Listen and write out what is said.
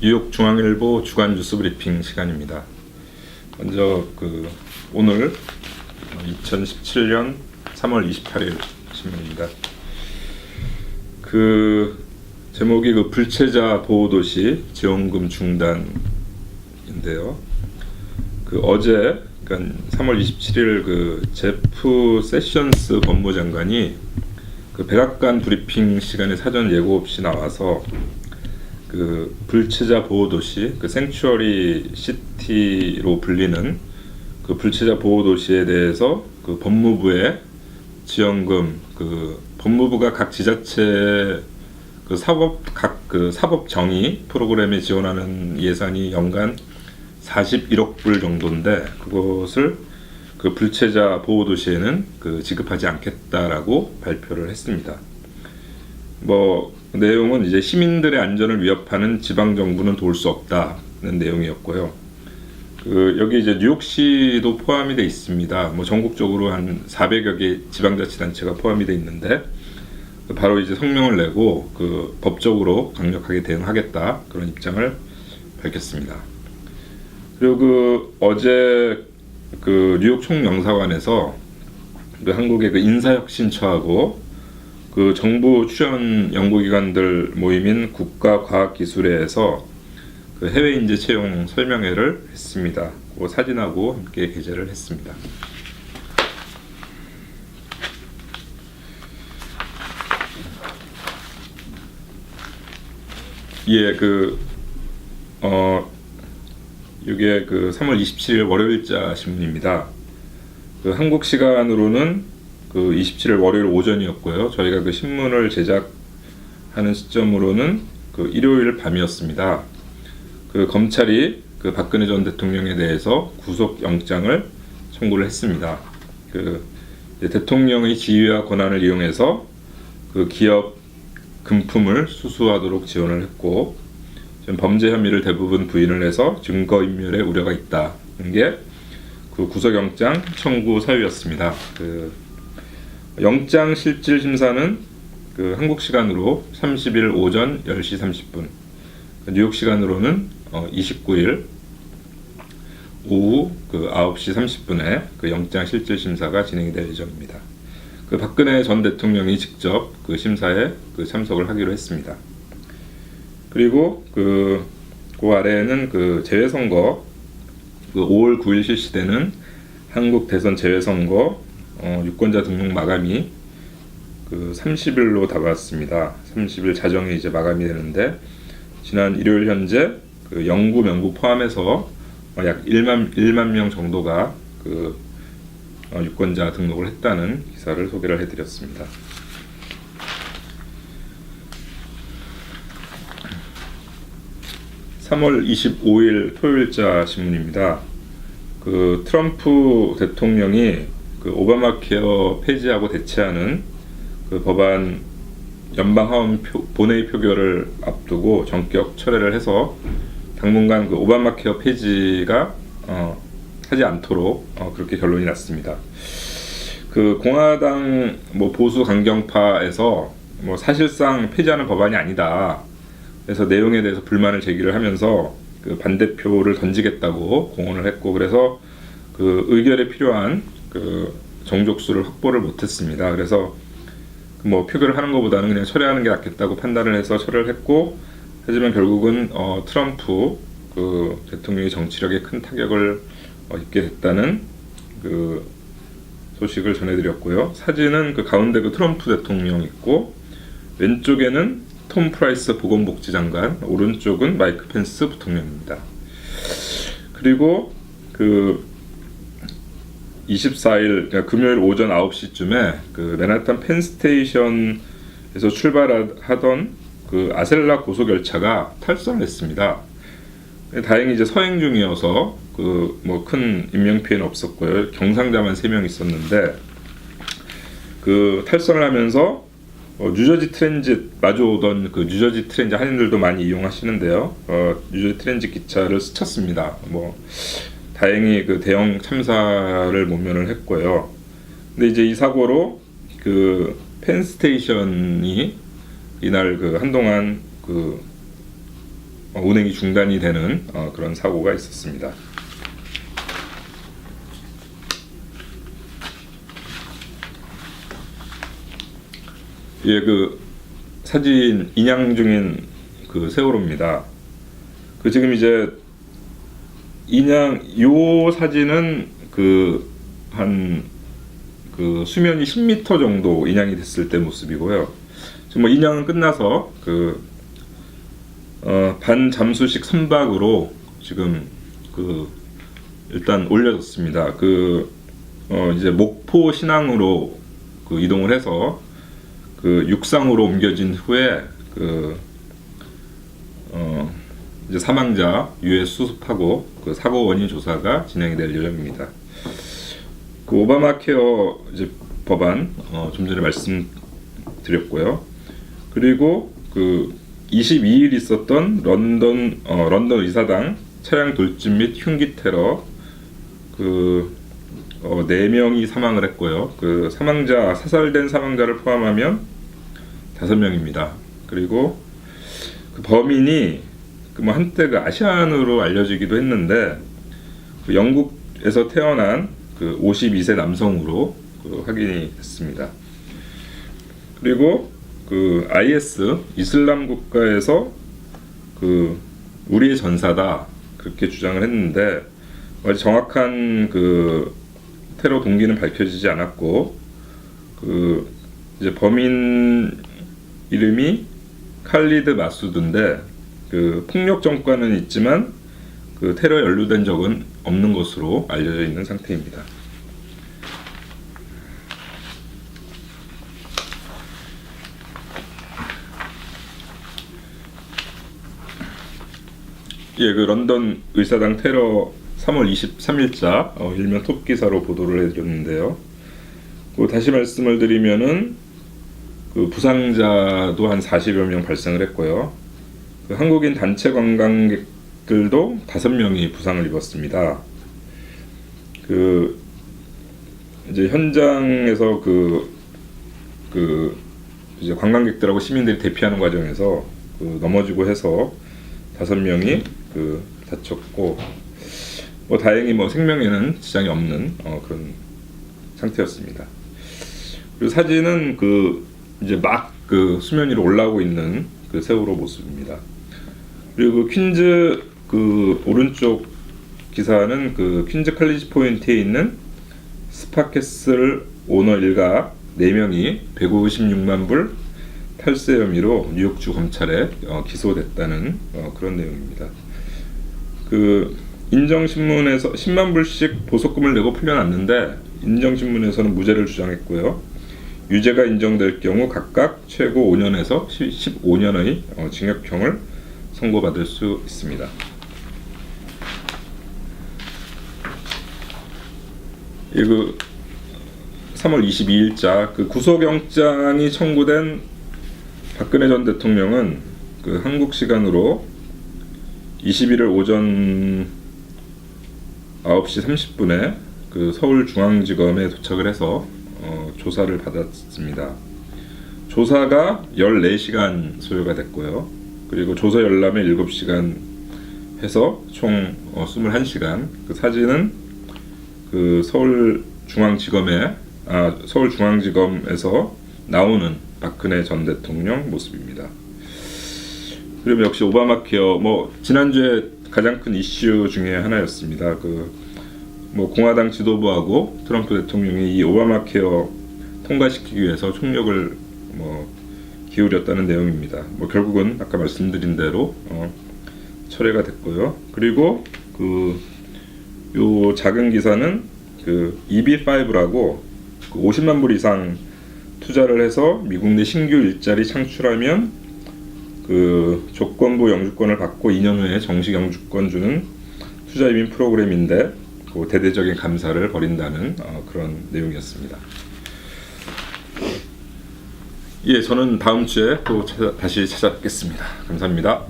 뉴욕 중앙일보 주간 뉴스 브리핑 시간입니다. 먼저 오늘 2017년 3월 28일 신문입니다. 제목이 불체자 보호도시 지원금 중단인데요. 어제 그러니까 3월 27일 제프 세션스 법무장관이 백악관 브리핑 시간에 사전 예고 없이 나와서 불체자 보호도시, 생츄어리 시티로 불리는 불체자 보호도시에 대해서 법무부의 지원금, 법무부가 각 지자체 사법 정의 프로그램에 지원하는 예산이 연간 41억 불 정도인데, 그것을 불체자 보호도시에는 지급하지 않겠다라고 발표를 했습니다. 내용은 이제 시민들의 안전을 위협하는 지방 정부는 도울 수 없다는 내용이었고요. 여기 이제 뉴욕시도 포함이 돼 있습니다. 전국적으로 한 400여 개 지방자치단체가 포함이 돼 있는데, 바로 이제 성명을 내고 법적으로 강력하게 대응하겠다, 그런 입장을 밝혔습니다. 그리고 어제 뉴욕 총영사관에서 한국의 인사혁신처하고 정부 출연 연구기관들 모임인 국가과학기술회에서 해외 인재 채용 설명회를 했습니다. 사진하고 함께 게재를 했습니다. 예, 이게 3월 27일 월요일자 신문입니다. 한국 시간으로는 27일 월요일 오전이었고요. 저희가 신문을 제작하는 시점으로는 일요일 밤이었습니다. 검찰이 박근혜 전 대통령에 대해서 구속영장을 청구를 했습니다. 대통령의 지위와 권한을 이용해서 기업 금품을 수수하도록 지원을 했고, 범죄 혐의를 대부분 부인을 해서 증거인멸의 우려가 있다는 게 구속영장 청구 사유였습니다. 영장 실질 심사는 한국 시간으로 30일 오전 10시 30분, 뉴욕 시간으로는 29일 오후 9시 30분에 영장 실질 심사가 진행이 될 예정입니다. 박근혜 전 대통령이 직접 심사에 참석을 하기로 했습니다. 그리고 그 아래에는 재외선거 5월 9일 실시되는 한국 대선 재외선거 유권자 등록 마감이 30일로 다가왔습니다. 30일 자정에 이제 마감이 되는데, 지난 일요일 현재 영구 명부 포함해서 약 1만 명 정도가 유권자 등록을 했다는 기사를 소개를 해드렸습니다. (3월 25일) 토요일자 신문입니다. 트럼프 대통령이 오바마 케어 폐지하고 대체하는 법안 연방하원 본회의 표결을 앞두고 전격 철회를 해서 당분간 오바마 케어 폐지가 하지 않도록 그렇게 결론이 났습니다. 공화당 보수 강경파에서 사실상 폐지하는 법안이 아니다, 그래서 내용에 대해서 불만을 제기를 하면서 반대표를 던지겠다고 공언을 했고, 그래서 의결에 필요한 정족수를 확보를 못했습니다. 그래서 표결을 하는 것보다는 그냥 철회하는 게 낫겠다고 판단을 해서 철회를 했고, 하지만 결국은 트럼프 대통령의 정치력에 큰 타격을 입게 됐다는 소식을 전해드렸고요. 사진은 가운데 트럼프 대통령 있고, 왼쪽에는 톰 프라이스 보건복지 장관, 오른쪽은 마이크 펜스 부통령입니다. 그리고 24일 그러니까 금요일 오전 9시쯤에 맨하탄 펜스테이션에서 출발하던 아셀라 고속열차가 탈선을 했습니다. 다행히 이제 서행 중이어서 큰 인명피해는 없었고요. 경상자만 3명 있었는데, 탈선을 하면서 뉴저지 트랜짓 마주 오던 뉴저지 트랜짓 한인들도 많이 이용하시는데요. 뉴저지 트랜짓 기차를 스쳤습니다. 다행히 대형 참사를 모면을 했고요. 근데 이제 이 사고로 펜스테이션이 이날 한동안 운행이 중단이 되는 그런 사고가 있었습니다. 예, 그 사진 인양 중인 그 세월호입니다. 그 지금 이제 인양 요 사진은 한 수면이 10m 정도 인양이 됐을 때 모습이고요. 지금 뭐 인양은 끝나서 반잠수식 선박으로 지금 일단 올려졌습니다. 이제 목포 신항으로 이동을 해서 육상으로 옮겨진 후에 이제 사망자 유해 수습하고 사고 원인 조사가 진행이 될 예정입니다. 오바마 케어 이제 법안 좀 전에 말씀드렸고요. 그리고 22일 있었던 런던 의사당 차량 돌진 및 흉기 테러 4명이 사망을 했고요. 사살된 사망자를 포함하면 5명입니다. 그리고 범인이 한때 아시안으로 알려지기도 했는데 영국에서 태어난 52세 남성으로 확인이 됐습니다. 그리고 IS 이슬람 국가에서 우리의 전사다 그렇게 주장을 했는데 아직 정확한 테러 동기는 밝혀지지 않았고 이제 범인 이름이 칼리드 마수드인데 폭력 전과는 있지만 테러에 연루된 적은 없는 것으로 알려져 있는 상태입니다. 예, 런던 의사당 테러 3월 23일자 일면 톱 기사로 보도를 해드렸는데요. 다시 말씀을 드리면은 부상자도 한 40여 명 발생을 했고요. 한국인 단체 관광객들도 5명이 부상을 입었습니다. 이제 현장에서 이제 관광객들하고 시민들이 대피하는 과정에서 넘어지고 해서 5명이 다쳤고 다행히 생명에는 지장이 없는 그런 상태였습니다. 그리고 사진은 이제 막 수면 위로 올라오고 있는 세월호 모습입니다. 그리고 퀸즈 오른쪽 기사는 퀸즈 칼리지 포인트에 있는 스파캐슬 오너 일가 4명이 156만 불 탈세 혐의로 뉴욕주 검찰에 기소됐다는 그런 내용입니다. 인정신문에서 10만 불씩 보석금을 내고 풀려났는데 인정신문에서는 무죄를 주장했고요. 유죄가 인정될 경우 각각 최고 5년에서 15년의 징역형을 선고받을 수 있습니다. 이 3월 22일자 구속영장이 청구된 박근혜 전 대통령은 한국 시간으로 21일 오전 9시 30분에 서울중앙지검에 도착을 해서 조사를 받았습니다. 조사가 14시간 소요가 됐고요. 그리고 조사 열람에 7시간 해서 총 21시간. 사진은 서울중앙지검에서 나오는 박근혜 전 대통령 모습입니다. 그리고 역시 오바마 케어 지난주에 가장 큰 이슈 중에 하나였습니다. 공화당 지도부하고 트럼프 대통령이 이 오바마 케어 통과시키기 위해서 총력을 기울였다는 내용입니다. 결국은 아까 말씀드린 대로 철회가 됐고요. 그리고 요 작은 기사는 EB5라고 50만 불 이상 투자를 해서 미국 내 신규 일자리 창출하면 조건부 영주권을 받고 2년 후에 정식 영주권 주는 투자 이민 프로그램인데 대대적인 감사를 벌인다는 그런 내용이었습니다. 예, 저는 다음 주에 또 다시 찾아뵙겠습니다. 감사합니다.